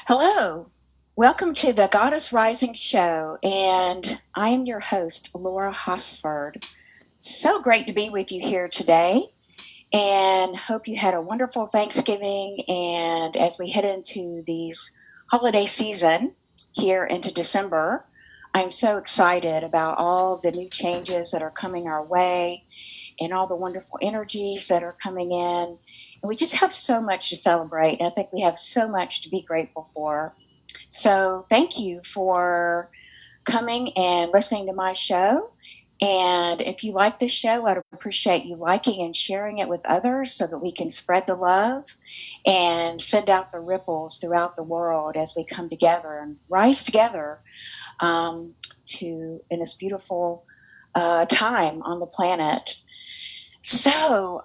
Hello, welcome to the Goddess Rising Show, and I am your host, Laura Hosford. So great to be with you here today, and hope you had a wonderful Thanksgiving. And as we head into these holiday season here into December, I'm so excited about all the new changes that are coming our way and all the wonderful energies that are coming in. And we just have so much to celebrate. And I think we have so much to be grateful for. So thank you for coming and listening to my show. And if you like this show, I'd appreciate you liking and sharing it with others so that we can spread the love and send out the ripples throughout the world as we come together and rise together in this beautiful time on the planet. So,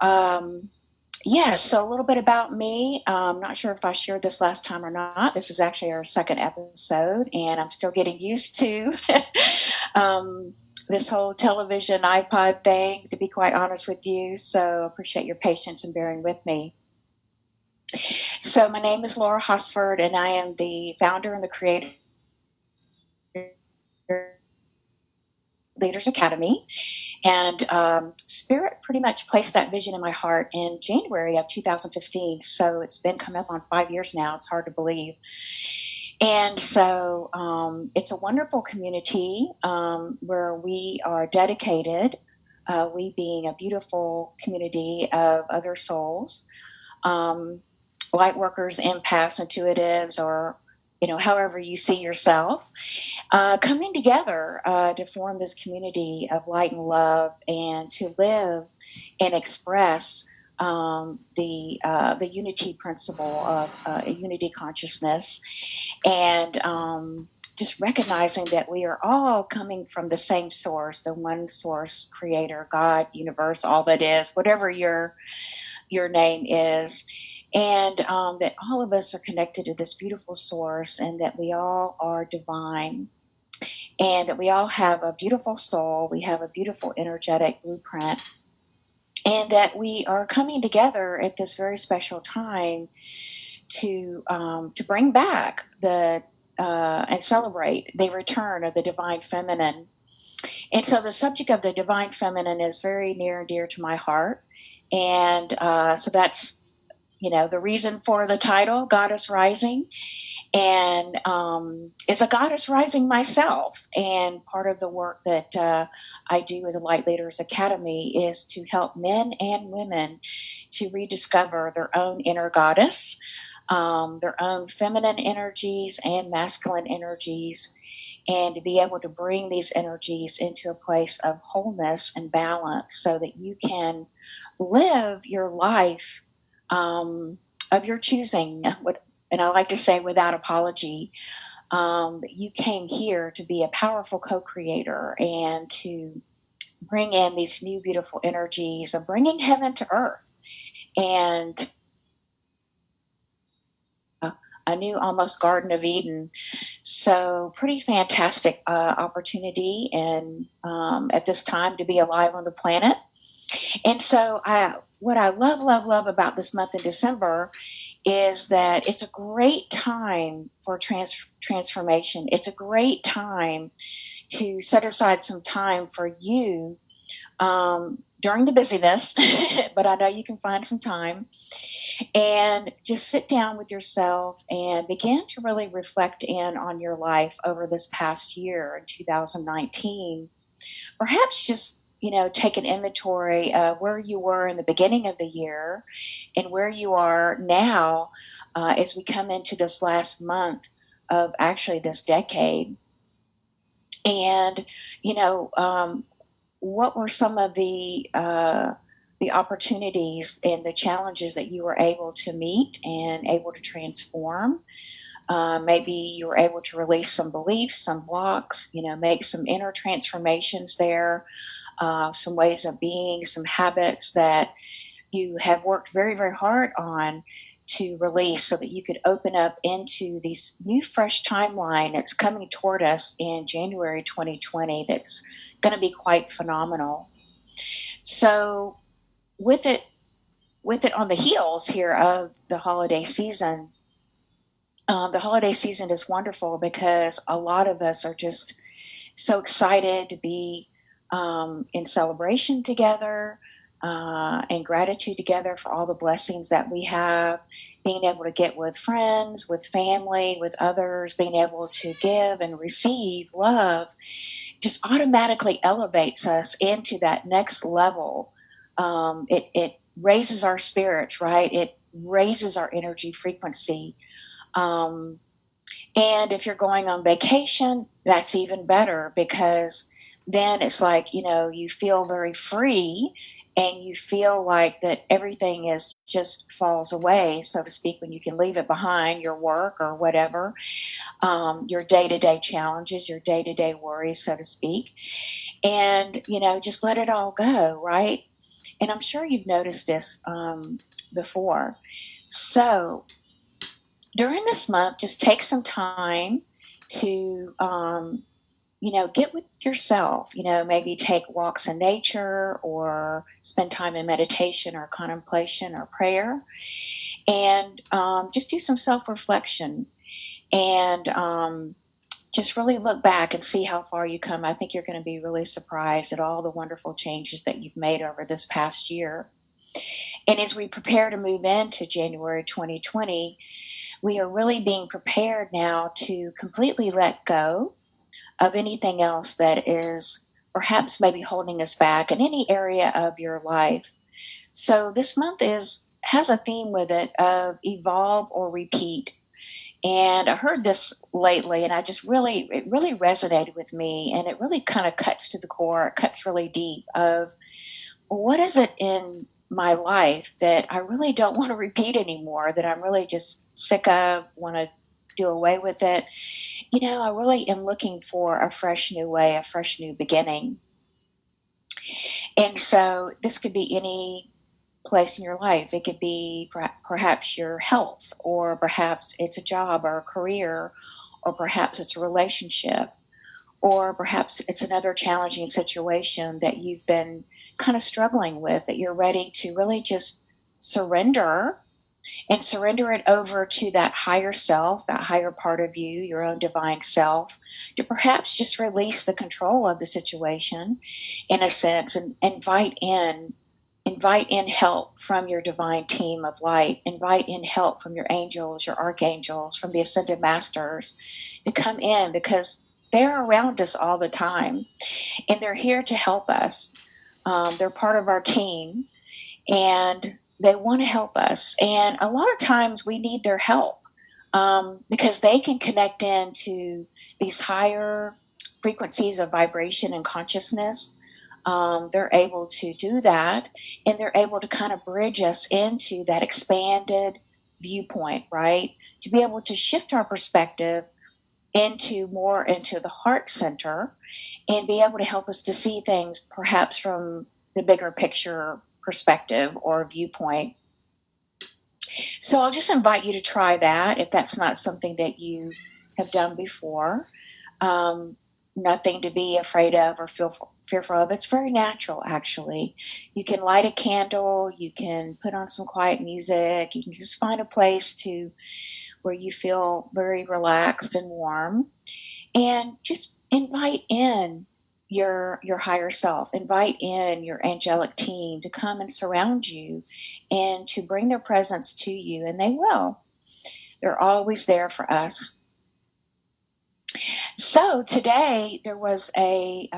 so a little bit about me. I'm not sure if I shared this last time or not. This is actually our second episode, and I'm still getting used to this whole television iPod thing, to be quite honest with you. So I appreciate your patience and bearing with me. So my name is Laura Hosford, and I am the founder and the creator Leaders Academy. And Spirit pretty much placed that vision in my heart in January of 2015. So it's been coming up on 5 years now. It's hard to believe. And so it's a wonderful community where we are dedicated, we being a beautiful community of other souls, light workers, empaths, intuitives, or however you see yourself, coming together to form this community of light and love, and to live and express the unity principle of unity consciousness, and just recognizing that we are all coming from the same source, the one source, creator, God, universe, all that is, whatever your name is. And that all of us are connected to this beautiful source, and that we all are divine, and that we all have a beautiful soul. We have a beautiful energetic blueprint, and that we are coming together at this very special time to bring back and celebrate the return of the divine feminine. And so the subject of the divine feminine is very near and dear to my heart, and so that's the reason for the title, Goddess Rising. And as a goddess rising myself, and part of the work that I do with the Light Leaders Academy is to help men and women to rediscover their own inner goddess, their own feminine energies and masculine energies, and to be able to bring these energies into a place of wholeness and balance so that you can live your life of your choosing, and I like to say without apology. You came here to be a powerful co-creator and to bring in these new beautiful energies of bringing heaven to earth, and a new almost Garden of Eden. So pretty fantastic opportunity, and at this time to be alive on the planet. And so what I love about this month in December is that it's a great time for transformation. It's a great time to set aside some time for you during the busyness, but I know you can find some time, and just sit down with yourself and begin to really reflect in on your life over this past year in 2019. Perhaps just take an inventory of where you were in the beginning of the year and where you are now as we come into this last month of actually this decade. And, what were some of the opportunities and the challenges that you were able to meet and able to transform? Maybe you were able to release some beliefs, some blocks, make some inner transformations there, some ways of being, some habits that you have worked very, very hard on to release so that you could open up into this new fresh timeline that's coming toward us in January 2020 that's going to be quite phenomenal. So with it on the heels here of the holiday season, The holiday season is wonderful because a lot of us are just so excited to be in celebration together and gratitude together for all the blessings that we have, being able to get with friends, with family, with others, being able to give and receive love just automatically elevates us into that next level. It raises our spirits, right? It raises our energy frequency. Um, and if you're going on vacation, that's even better because then it's like, you feel very free and you feel like that everything is just falls away, so to speak, when you can leave it behind, your work or whatever, your day to day challenges, your day to day worries, so to speak. And, just let it all go, right? And I'm sure you've noticed this before. So, during this month, just take some time to, get with yourself. Maybe take walks in nature or spend time in meditation or contemplation or prayer. And just do some self reflection and just really look back and see how far you come. I think you're going to be really surprised at all the wonderful changes that you've made over this past year. And as we prepare to move into January 2020, we are really being prepared now to completely let go of anything else that is perhaps maybe holding us back in any area of your life. So this month has a theme with it of evolve or repeat. And I heard this lately and it really resonated with me, and it really kind of cuts to the core, it cuts really deep of what is it in my life that I really don't want to repeat anymore, that I'm really just sick of, want to do away with it. I really am looking for a fresh new way, a fresh new beginning. And so this could be any place in your life. It could be perhaps your health, or perhaps it's a job or a career, or perhaps it's a relationship, or perhaps it's another challenging situation that you've been kind of struggling with, that you're ready to really just surrender it over to that higher self, that higher part of you, your own divine self, to perhaps just release the control of the situation in a sense, and invite in help from your divine team of light. Invite in help from your angels, your archangels, from the ascended masters to come in, because they're around us all the time and they're here to help us. They're part of our team and they want to help us. And a lot of times we need their help because they can connect into these higher frequencies of vibration and consciousness. They're able to do that, and they're able to kind of bridge us into that expanded viewpoint, right? To be able to shift our perspective into the heart center and be able to help us to see things perhaps from the bigger picture perspective or viewpoint. So I'll just invite you to try that if that's not something that you have done before. Nothing to be afraid of or fearful of. It's very natural, actually. You can light a candle, you can put on some quiet music, you can just find a place where you feel very relaxed and warm, and just invite in your higher self, invite in your angelic team to come and surround you and to bring their presence to you, and they will. They're always there for us. So today there was a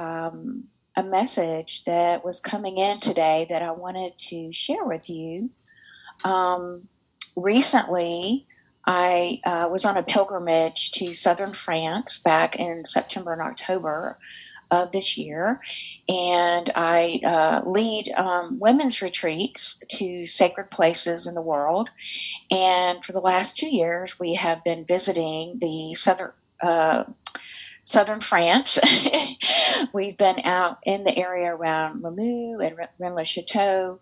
message that was coming in today that I wanted to share with you. Recently, I was on a pilgrimage to southern France back in September and October of this year, and I lead women's retreats to sacred places in the world. And for the last 2 years, we have been visiting the southern France. We've been out in the area around Limoux and Rennes-le-Château,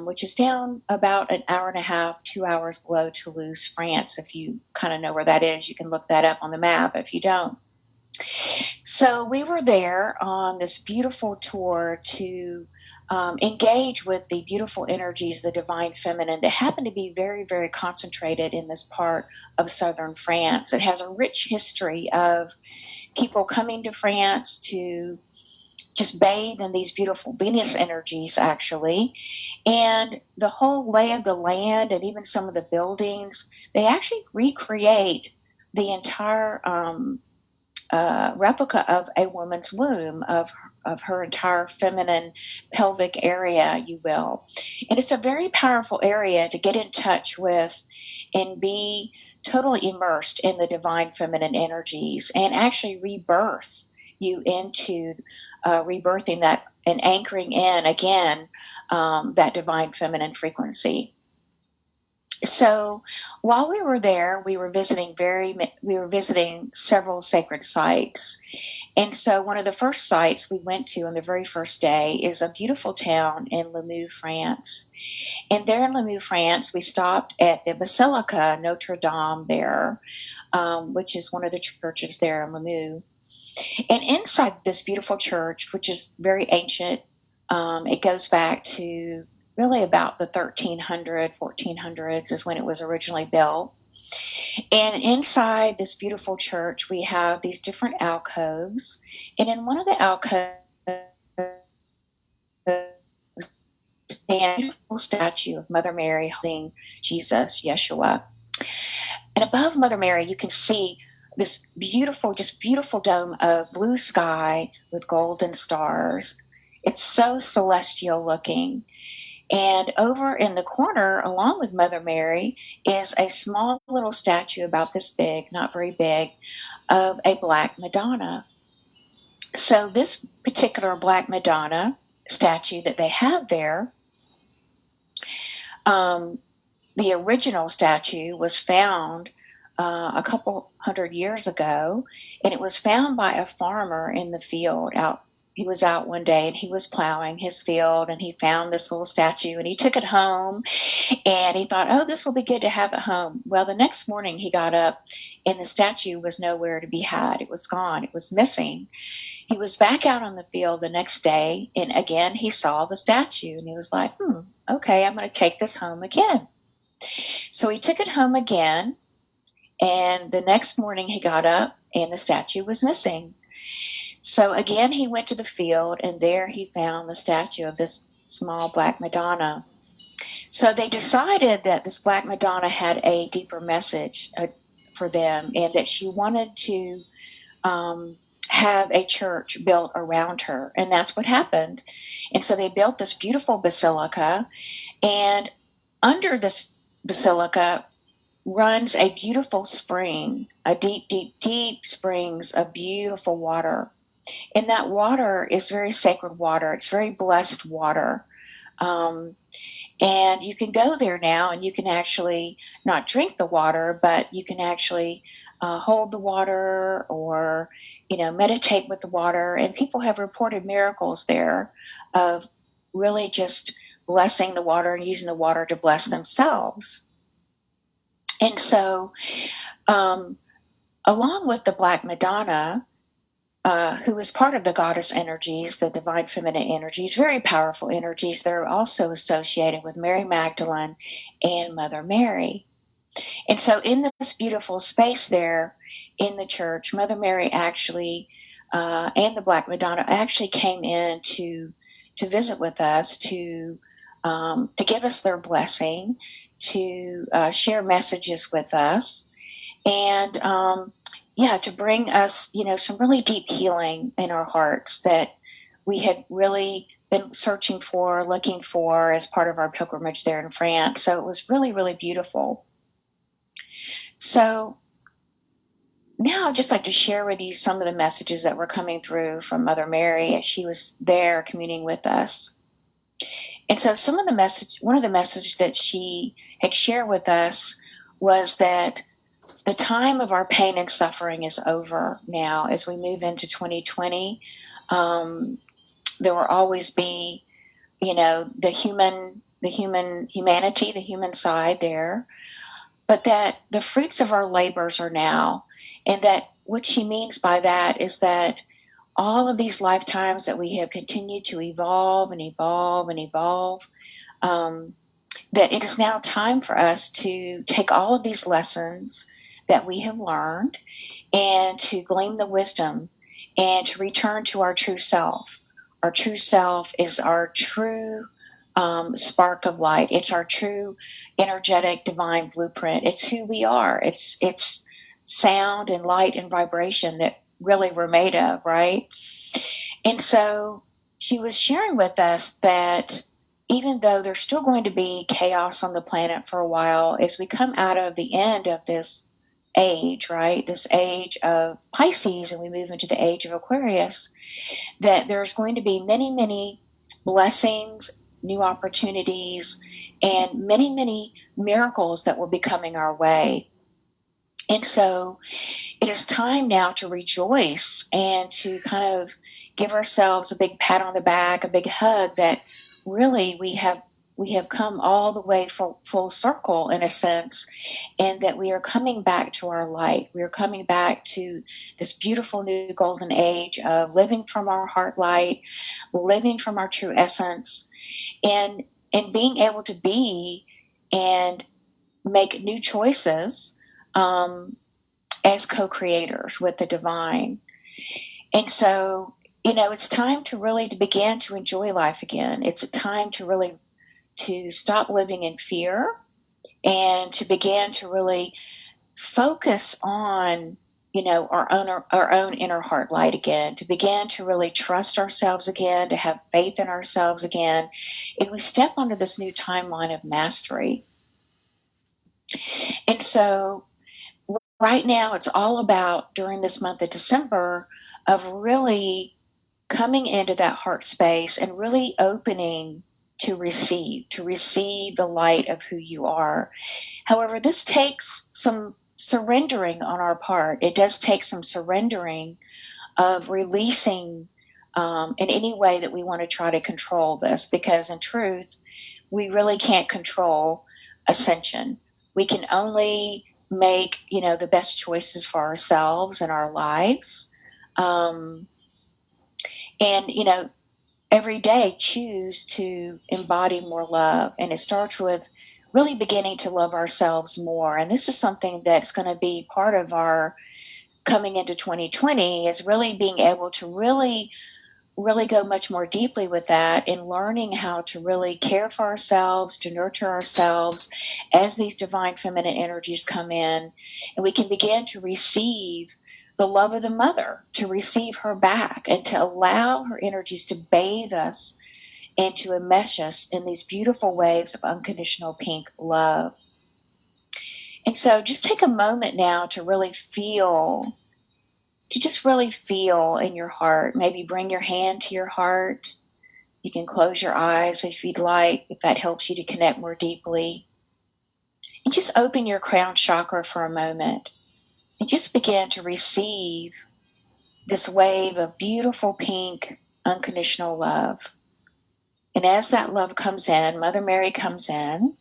which is down about an hour and a half, 2 hours below Toulouse, France. If you kind of know where that is, you can look that up on the map if you don't. So we were there on this beautiful tour to engage with the beautiful energies, the divine feminine, that happen to be very, very concentrated in this part of southern France. It has a rich history of people coming to France to just bathe in these beautiful Venus energies, actually. And the whole lay of the land and even some of the buildings, they actually recreate the entire replica of a woman's womb, of her entire feminine pelvic area, you will. And it's a very powerful area to get in touch with and be totally immersed in the divine feminine energies and actually rebirth you into rebirthing that and anchoring in again that divine feminine frequency. So while we were there, we were visiting several sacred sites. And so one of the first sites we went to on the very first day is a beautiful town in Limoux, France. And there in Limoux, France, we stopped at the Basilica Notre Dame there, which is one of the churches there in Limoux. And inside this beautiful church, which is very ancient, it goes back to really about the 1400s is when it was originally built. And inside this beautiful church, we have these different alcoves. And in one of the alcoves, stands a beautiful statue of Mother Mary holding Jesus, Yeshua. And above Mother Mary, you can see this beautiful, just beautiful dome of blue sky with golden stars. It's so celestial looking. And over in the corner, along with Mother Mary, is a small little statue about this big, not very big, of a Black Madonna. So this particular Black Madonna statue that they have there, the original statue was found a couple hundred years ago, and it was found by a farmer in the field out. He was out one day and he was plowing his field and he found this little statue and he took it home and he thought, oh, this will be good to have at home. Well, the next morning he got up and the statue was nowhere to be had. It was gone. It was missing. He was back out on the field the next day and again he saw the statue and he was like, okay, I'm going to take this home again. So he took it home again, and the next morning he got up and the statue was missing. So again, he went to the field, and there he found the statue of this small Black Madonna. So they decided that this Black Madonna had a deeper message for them, and that she wanted to have a church built around her, and that's what happened. And so they built this beautiful basilica, and under this basilica runs a beautiful spring, a deep, deep, deep springs of beautiful water. And that water is very sacred water. It's very blessed water. And you can go there now and you can actually not drink the water, but you can actually hold the water or, meditate with the water. And people have reported miracles there of really just blessing the water and using the water to bless themselves. And so along with the Black Madonna, who is part of the goddess energies, the divine feminine energies, very powerful energies that are also associated with Mary Magdalene and Mother Mary. And so in this beautiful space there in the church, Mother Mary actually, and the Black Madonna actually came in to visit with us, to give us their blessing, to share messages with us, and to bring us, some really deep healing in our hearts that we had really been searching for, looking for as part of our pilgrimage there in France. So it was really, really beautiful. So now I'd just like to share with you some of the messages that were coming through from Mother Mary as she was there communing with us. And so one of the messages that she had shared with us was that the time of our pain and suffering is over now. As we move into 2020, there will always be, the humanity, the human side there, but that the fruits of our labors are now. And that what she means by that is that all of these lifetimes that we have continued to evolve and evolve and evolve, that it is now time for us to take all of these lessons that we have learned and to glean the wisdom and to return to our true self. Our true self is our true spark of light. It's our true energetic divine blueprint. It's who we are. It's sound and light and vibration that really we're made of, right? And so she was sharing with us that even though there's still going to be chaos on the planet for a while, as we come out of the end of this age, right, this age of Pisces, and we move into the age of Aquarius, that there's going to be many, many blessings, new opportunities, and many, many miracles that will be coming our way. And so it is time now to rejoice and to kind of give ourselves a big pat on the back, a big hug, that really we have come all the way full circle, in a sense, and that we are coming back to our light. We are coming back to this beautiful new golden age of living from our heart light, living from our true essence, and being able to be and make new choices as co-creators with the divine. And so, it's time to really to begin to enjoy life again. It's a time to really to stop living in fear and to begin to really focus on, our own inner heart light again, to begin to really trust ourselves again, to have faith in ourselves again. And we step onto this new timeline of mastery. And so right now it's all about, during this month of December, of really coming into that heart space and really opening to receive the light of who you are. However, this takes some surrendering on our part. It does take some surrendering of releasing in any way that we want to try to control this, because in truth, we really can't control ascension. We can only make, the best choices for ourselves and our lives. And, every day choose to embody more love. And it starts with really beginning to love ourselves more. And this is something that's going to be part of our coming into 2020, is really being able to really go much more deeply with that, and learning how to really care for ourselves, to nurture ourselves as these divine feminine energies come in. And we can begin to receive the love of the mother, to receive her back, and to allow her energies to bathe us and to enmesh us in these beautiful waves of unconditional pink love. And so just take a moment now to really feel, in your heart. Maybe bring your hand to your heart. You can close your eyes if you'd like, if that helps you to connect more deeply. And just open your crown chakra for a moment and just begin to receive this wave of beautiful pink unconditional love. And as that love comes in, Mother Mary comes in,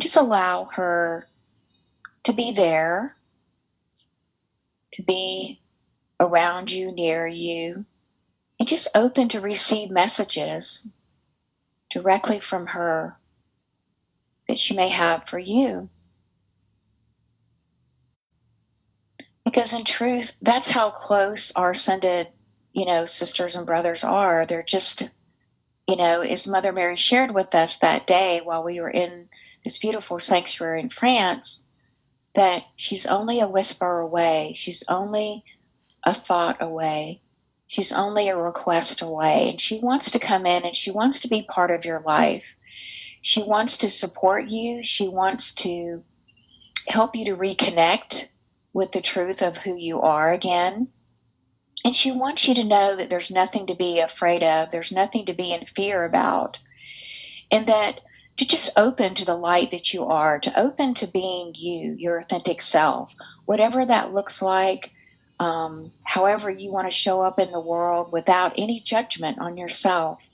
just allow her to be there, to be around you, near you, and just open to receive messages directly from her that she may have for you. Because in truth, that's how close our ascended, sisters and brothers are. They're just, as Mother Mary shared with us that day while we were in this beautiful sanctuary in France, that she's only a whisper away. She's only a thought away. She's only a request away. And she wants to come in and she wants to be part of your life. She wants to support you. She wants to help you to reconnect with the truth of who you are again. And she wants you to know that there's nothing to be afraid of. There's nothing to be in fear about. And that to just open to the light that you are, to open to being you, your authentic self, whatever that looks like, however you want to show up in the world without any judgment on yourself.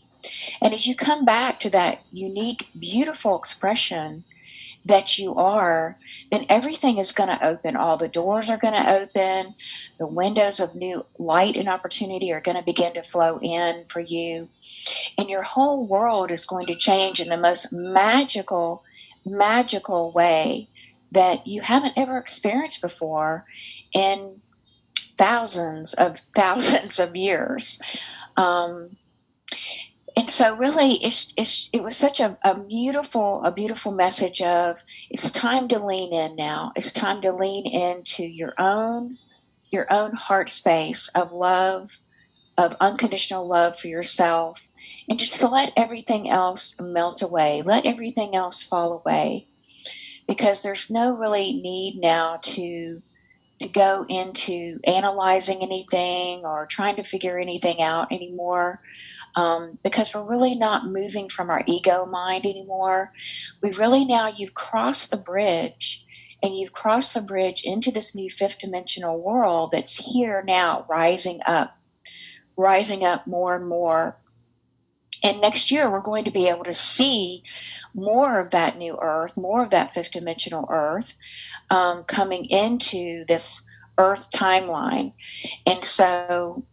And as you come back to that unique, beautiful expression that you are, then everything is going to open. All the doors are going to open. The windows of new light and opportunity are going to begin to flow in for you. And your whole world is going to change in the most magical, magical way that you haven't ever experienced before in thousands of years. And so really it was such a beautiful message of, it's time to lean in now. It's time to lean into your own heart space of love, of unconditional love for yourself, and just to let everything else melt away, let everything else fall away, because there's no really need now to go into analyzing anything or trying to figure anything out anymore, because we're really not moving from our ego mind anymore. You've crossed the bridge, and you've crossed the bridge into this new fifth dimensional world that's here now, rising up more and more. And next year, we're going to be able to see more of that new earth, more of that fifth dimensional earth, coming into this earth timeline. And so,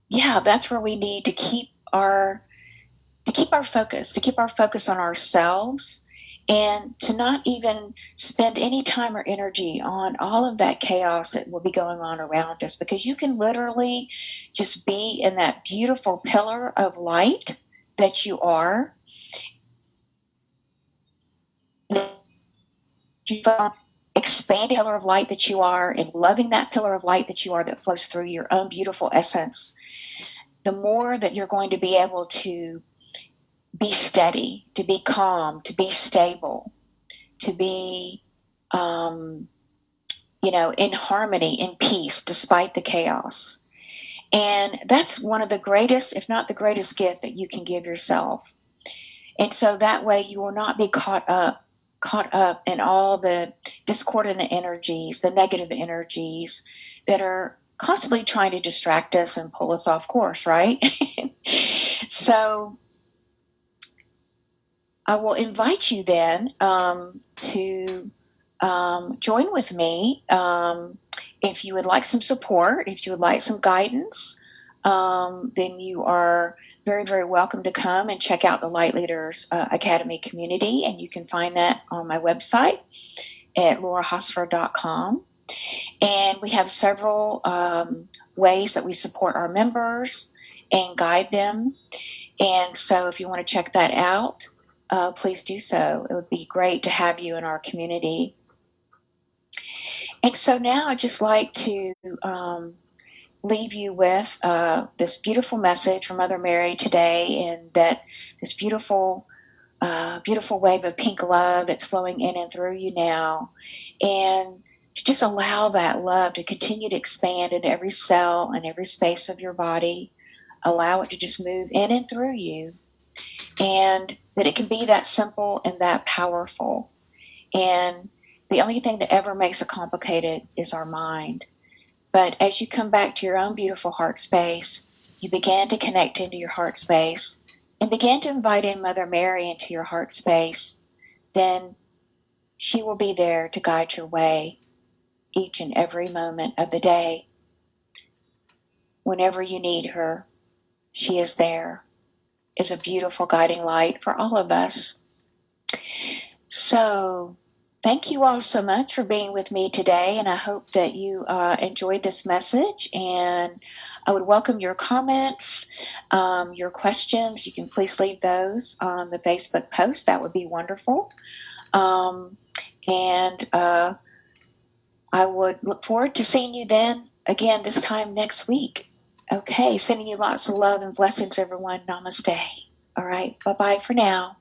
yeah, that's where we need to keep our focus on ourselves, and to not even spend any time or energy on all of that chaos that will be going on around us, because you can literally just be in that beautiful pillar of light that you are. Expanding pillar of light that you are, and loving that pillar of light that you are, that flows through your own beautiful essence, the more that you're going to be able to be steady, to be calm, to be stable, to be, in harmony, in peace, despite the chaos. And that's one of the greatest, if not the greatest gift that you can give yourself. And so that way you will not be caught up in all the discordant energies, the negative energies that are constantly trying to distract us and pull us off course, right? So I will invite you then to join with me. If you would like some support, if you would like some guidance, then you are very, very welcome to come and check out the Light Leaders Academy community. And you can find that on my website at laurahosfer.com. And we have several ways that we support our members and guide them. And so if you want to check that out, please do so. It would be great to have you in our community. And so now I'd just like to leave you with this beautiful message from Mother Mary today, and that this beautiful wave of pink love that's flowing in and through you now, and to just allow that love to continue to expand into every cell and every space of your body. Allow it to just move in and through you, and that it can be that simple and that powerful. And the only thing that ever makes it complicated is our mind. But as you come back to your own beautiful heart space, you begin to connect into your heart space and begin to invite in Mother Mary into your heart space. Then she will be there to guide your way each and every moment of the day. Whenever you need her, she is there. Is a beautiful guiding light for all of us. So thank you all so much for being with me today, and I hope that you enjoyed this message. And I would welcome your comments, your questions. You can please leave those on the Facebook post. That would be wonderful. And I would look forward to seeing you then again this time next week. Okay, sending you lots of love and blessings, everyone. Namaste. All right, bye-bye for now.